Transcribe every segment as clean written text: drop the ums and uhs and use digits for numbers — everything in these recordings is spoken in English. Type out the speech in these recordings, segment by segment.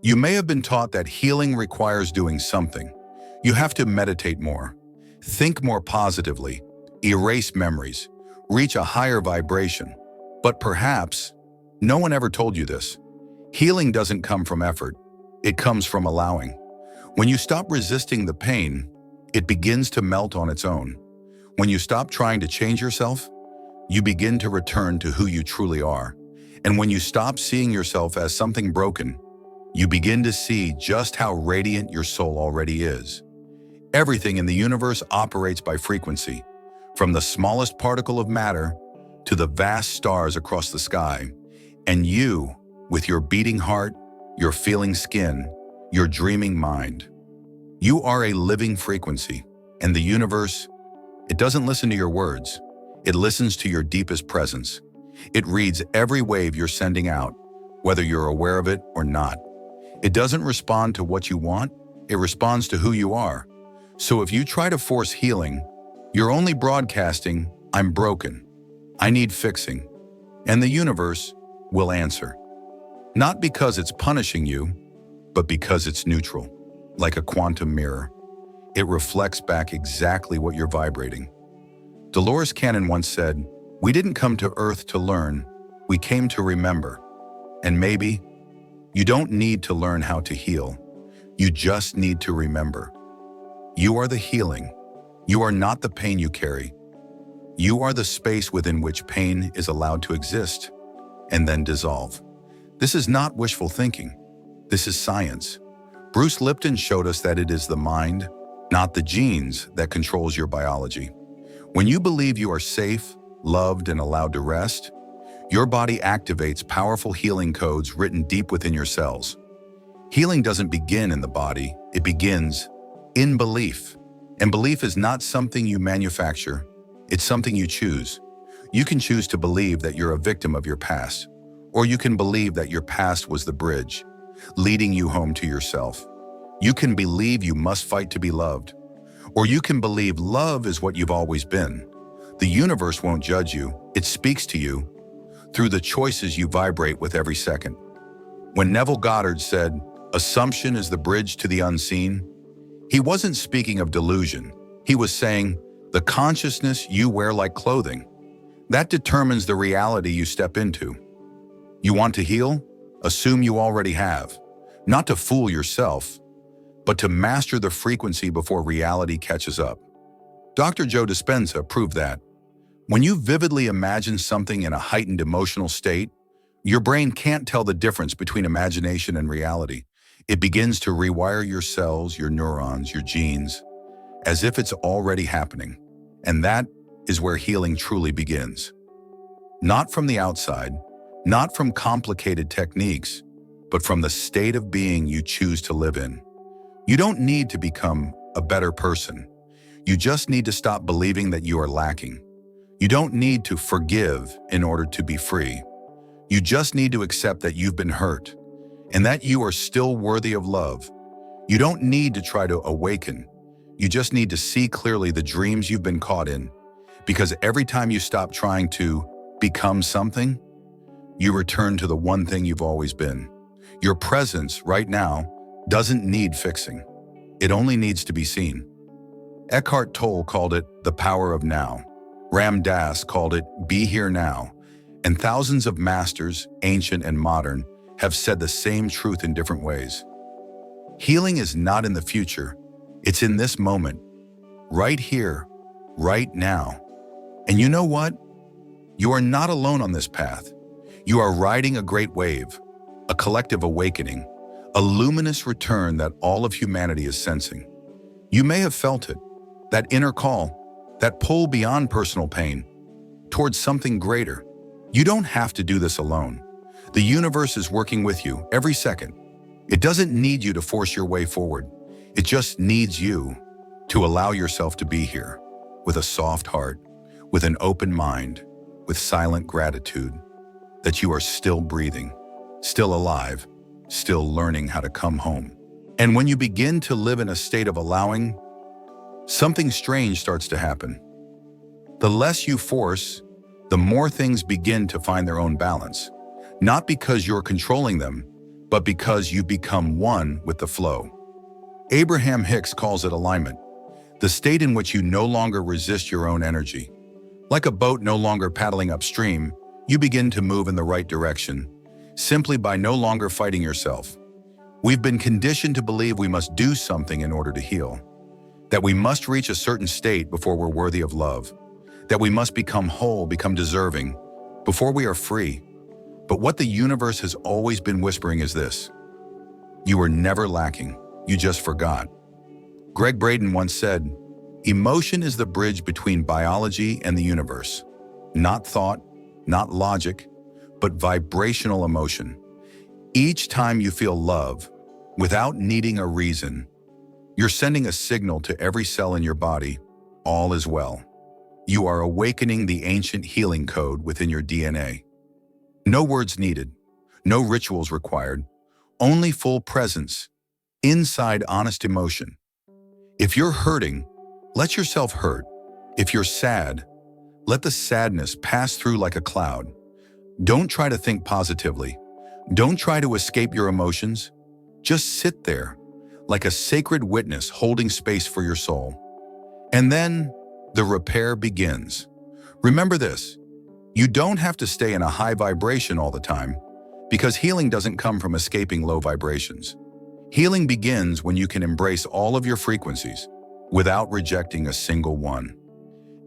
You may have been taught that healing requires doing something. You have to meditate more, think more positively, erase memories, reach a higher vibration. But perhaps no one ever told you this. Healing doesn't come from effort. It comes from allowing. When you stop resisting the pain, it begins to melt on its own. When you stop trying to change yourself, you begin to return to who you truly are. And when you stop seeing yourself as something broken, you begin to see just how radiant your soul already is. Everything in the universe operates by frequency, from the smallest particle of matter to the vast stars across the sky. And you, with your beating heart, your feeling skin, your dreaming mind, you are a living frequency. And the universe, it doesn't listen to your words. It listens to your deepest presence. It reads every wave you're sending out, whether you're aware of it or not. It doesn't respond to what you want, it responds to who you are. So if you try to force healing, you're only broadcasting, "I'm broken. I need fixing." And the universe will answer. Not because it's punishing you, but because it's neutral, like a quantum mirror. It reflects back exactly what you're vibrating. Dolores Cannon once said, "We didn't come to Earth to learn, we came to remember." And maybe you don't need to learn how to heal. You just need to remember. You are the healing. You are not the pain you carry. You are the space within which pain is allowed to exist and then dissolve. This is not wishful thinking. This is science. Bruce Lipton showed us that it is the mind, not the genes, that controls your biology. When you believe you are safe, loved, and allowed to rest, your body activates powerful healing codes written deep within your cells. Healing doesn't begin in the body, it begins in belief. And belief is not something you manufacture, it's something you choose. You can choose to believe that you're a victim of your past, or you can believe that your past was the bridge, leading you home to yourself. You can believe you must fight to be loved, or you can believe love is what you've always been. The universe won't judge you, it speaks to you through the choices you vibrate with every second. When Neville Goddard said, "Assumption is the bridge to the unseen," he wasn't speaking of delusion. He was saying, the consciousness you wear like clothing, that determines the reality you step into. You want to heal? Assume you already have. Not to fool yourself, but to master the frequency before reality catches up. Dr. Joe Dispenza proved that. When you vividly imagine something in a heightened emotional state, your brain can't tell the difference between imagination and reality. It begins to rewire your cells, your neurons, your genes, as if it's already happening. And that is where healing truly begins. Not from the outside, not from complicated techniques, but from the state of being you choose to live in. You don't need to become a better person. You just need to stop believing that you are lacking. You don't need to forgive in order to be free. You just need to accept that you've been hurt and that you are still worthy of love. You don't need to try to awaken. You just need to see clearly the dreams you've been caught in. Because every time you stop trying to become something, you return to the one thing you've always been. Your presence right now doesn't need fixing. It only needs to be seen. Eckhart Tolle called it the power of now. Ram Dass called it be here now. And thousands of masters, ancient and modern, have said the same truth in different ways. Healing is not in the future. It's in this moment, right here, right now. And you know what? You are not alone on this path. You are riding a great wave, a collective awakening, a luminous return that all of humanity is sensing. You may have felt it, that inner call, that pull beyond personal pain, towards something greater. You don't have to do this alone. The universe is working with you every second. It doesn't need you to force your way forward. It just needs you to allow yourself to be here, with a soft heart, with an open mind, with silent gratitude, that you are still breathing, still alive, still learning how to come home. And when you begin to live in a state of allowing, something strange starts to happen. The less you force, the more things begin to find their own balance. Not because you're controlling them, but because you become one with the flow. Abraham Hicks calls it alignment, the state in which you no longer resist your own energy. Like a boat no longer paddling upstream, you begin to move in the right direction, simply by no longer fighting yourself. We've been conditioned to believe we must do something in order to heal, that we must reach a certain state before we're worthy of love, that we must become whole, become deserving, before we are free. But what the universe has always been whispering is this: you were never lacking, you just forgot. Greg Braden once said, "Emotion is the bridge between biology and the universe. Not thought, not logic, but vibrational emotion. Each time you feel love, without needing a reason, you're sending a signal to every cell in your body, all is well. You are awakening the ancient healing code within your DNA. No words needed, no rituals required, only full presence, inside honest emotion. If you're hurting, let yourself hurt. If you're sad, let the sadness pass through like a cloud. Don't try to think positively. Don't try to escape your emotions. Just sit there, like a sacred witness holding space for your soul. And then the repair begins. Remember this: you don't have to stay in a high vibration all the time, because healing doesn't come from escaping low vibrations. Healing begins when you can embrace all of your frequencies without rejecting a single one.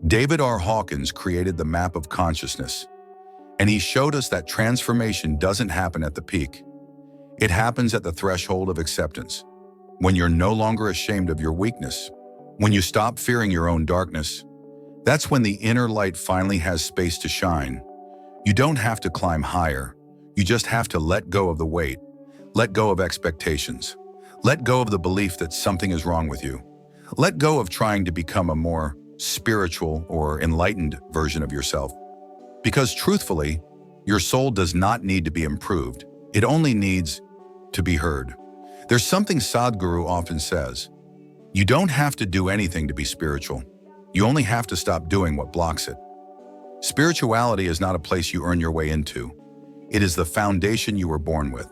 David R. Hawkins created the map of consciousness, and he showed us that transformation doesn't happen at the peak. It happens at the threshold of acceptance, when you're no longer ashamed of your weakness, when you stop fearing your own darkness. That's when the inner light finally has space to shine. You don't have to climb higher. You just have to let go of the weight, let go of expectations, let go of the belief that something is wrong with you. Let go of trying to become a more spiritual or enlightened version of yourself. Because truthfully, your soul does not need to be improved. It only needs to be heard. There's something Sadhguru often says: you don't have to do anything to be spiritual. You only have to stop doing what blocks it. Spirituality is not a place you earn your way into. It is the foundation you were born with.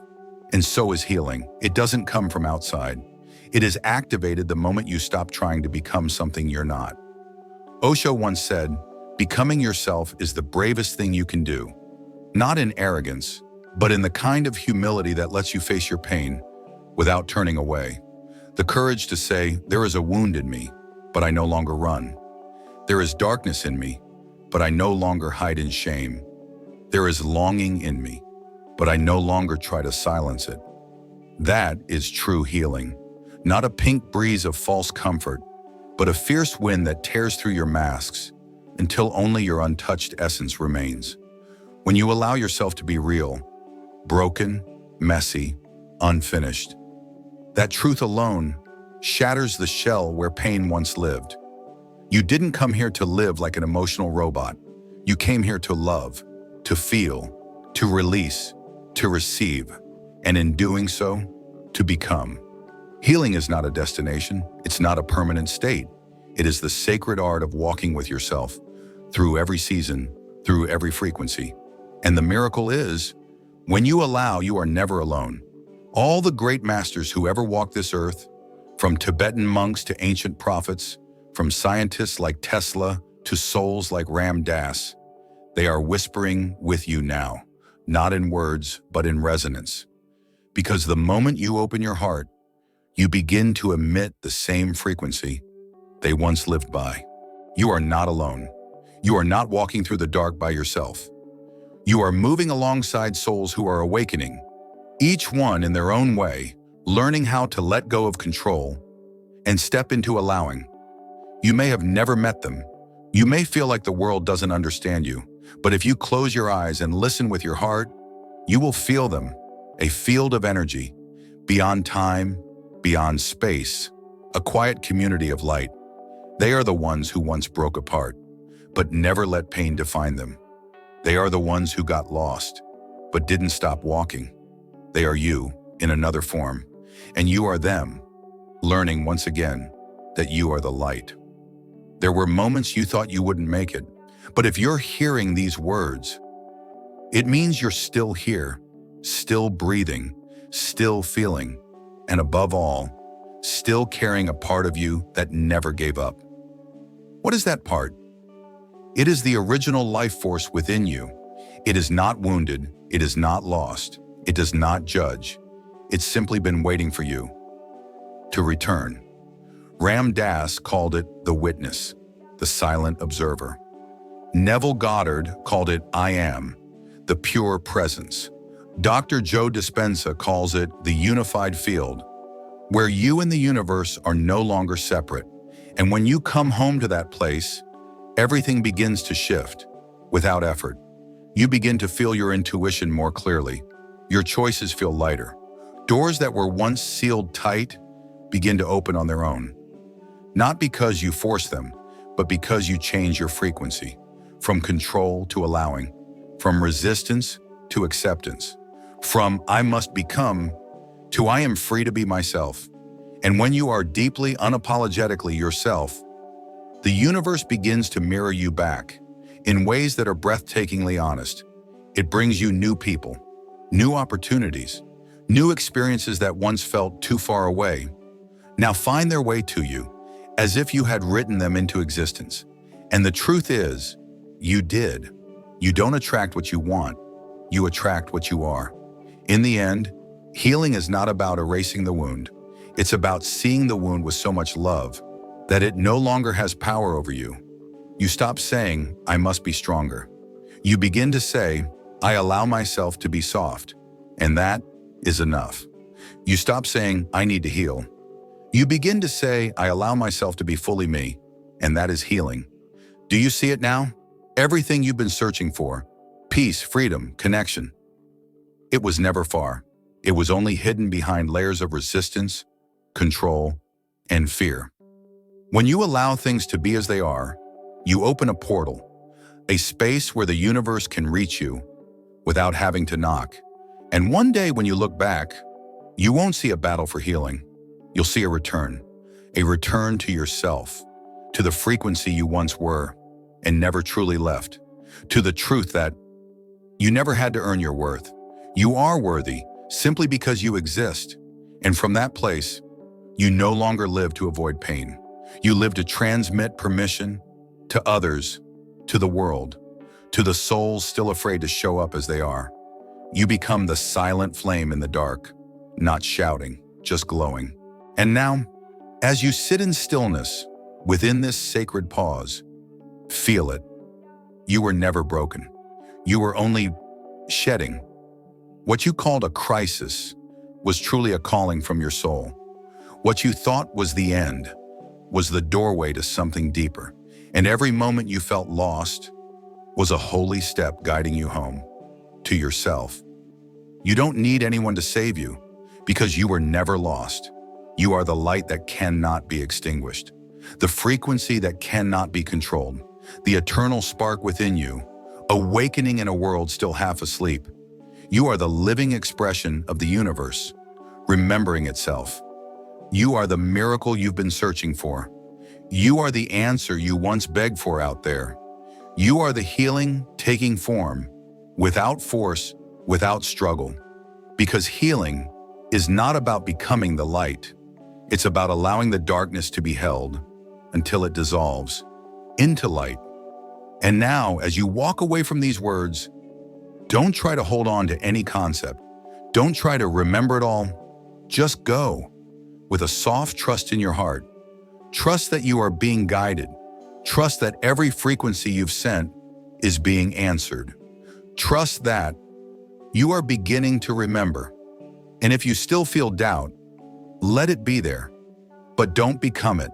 And so is healing. It doesn't come from outside. It is activated the moment you stop trying to become something you're not. Osho once said, "Becoming yourself is the bravest thing you can do." Not in arrogance, but in the kind of humility that lets you face your pain without turning away. The courage to say, "There is a wound in me, but I no longer run. There is darkness in me, but I no longer hide in shame. There is longing in me, but I no longer try to silence it." That is true healing. Not a pink breeze of false comfort, but a fierce wind that tears through your masks until only your untouched essence remains. When you allow yourself to be real, broken, messy, unfinished, that truth alone shatters the shell where pain once lived. You didn't come here to live like an emotional robot. You came here to love, to feel, to release, to receive, and in doing so, to become. Healing is not a destination. It's not a permanent state. It is the sacred art of walking with yourself through every season, through every frequency. And the miracle is, when you allow, you are never alone. All the great masters who ever walked this earth, from Tibetan monks to ancient prophets, from scientists like Tesla to souls like Ram Dass, they are whispering with you now, not in words, but in resonance. Because the moment you open your heart, you begin to emit the same frequency they once lived by. You are not alone. You are not walking through the dark by yourself. You are moving alongside souls who are awakening, each one in their own way, learning how to let go of control and step into allowing. You may have never met them. You may feel like the world doesn't understand you, but if you close your eyes and listen with your heart, you will feel them, a field of energy, beyond time, beyond space, a quiet community of light. They are the ones who once broke apart, but never let pain define them. They are the ones who got lost, but didn't stop walking. They are you in another form, and you are them, learning once again that you are the light. There were moments you thought you wouldn't make it, but if you're hearing these words, it means you're still here, still breathing, still feeling, and above all, still carrying a part of you that never gave up. What is that part? It is the original life force within you. It is not wounded, it is not lost, it does not judge. It's simply been waiting for you to return. Ram Dass called it the witness, the silent observer. Neville Goddard called it I am, the pure presence. Dr. Joe Dispenza calls it the unified field, where you and the universe are no longer separate. And when you come home to that place, everything begins to shift without effort. You begin to feel your intuition more clearly. Your choices feel lighter. Doors that were once sealed tight begin to open on their own. Not because you force them, but because you change your frequency, from control to allowing, from resistance to acceptance, from I must become to I am free to be myself. And when you are deeply, unapologetically yourself, the universe begins to mirror you back in ways that are breathtakingly honest. It brings you new people, new opportunities, new experiences that once felt too far away now find their way to you as if you had written them into existence. And the truth is, you did. You don't attract what you want, you attract what you are. In the end, healing is not about erasing the wound. It's about seeing the wound with so much love that it no longer has power over you. You stop saying, I must be stronger. You begin to say, I allow myself to be soft. And that is enough. You stop saying, I need to heal. You begin to say, I allow myself to be fully me. And that is healing. Do you see it now? Everything you've been searching for, peace, freedom, connection. It was never far. It was only hidden behind layers of resistance, control, and fear. When you allow things to be as they are, you open a portal, a space where the universe can reach you without having to knock. And one day when you look back, you won't see a battle for healing. You'll see a return to yourself, to the frequency you once were and never truly left, to the truth that you never had to earn your worth. You are worthy simply because you exist. And from that place, you no longer live to avoid pain. You live to transmit permission to others, to the world, to the souls still afraid to show up as they are. You become the silent flame in the dark, not shouting, just glowing. And now, as you sit in stillness within this sacred pause, feel it. You were never broken. You were only shedding. What you called a crisis was truly a calling from your soul. What you thought was the end was the doorway to something deeper. And every moment you felt lost was a holy step guiding you home, to yourself. You don't need anyone to save you because you were never lost. You are the light that cannot be extinguished, the frequency that cannot be controlled, the eternal spark within you, awakening in a world still half asleep. You are the living expression of the universe, remembering itself. You are the miracle you've been searching for. You are the answer you once begged for out there. You are the healing taking form, without force, without struggle. Because healing is not about becoming the light. It's about allowing the darkness to be held until it dissolves into light. And now, as you walk away from these words, don't try to hold on to any concept. Don't try to remember it all. Just go with a soft trust in your heart. Trust that you are being guided. Trust that every frequency you've sent is being answered. Trust that you are beginning to remember. And if you still feel doubt, let it be there. But don't become it,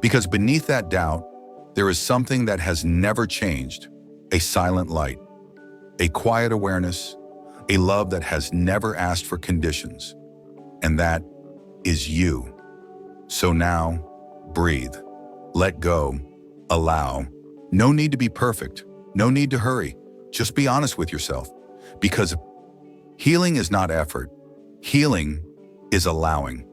because beneath that doubt, there is something that has never changed, a silent light, a quiet awareness, a love that has never asked for conditions. And that is you. So now, breathe, let go, allow. No need to be perfect, no need to hurry. Just be honest with yourself, because healing is not effort. Healing is allowing.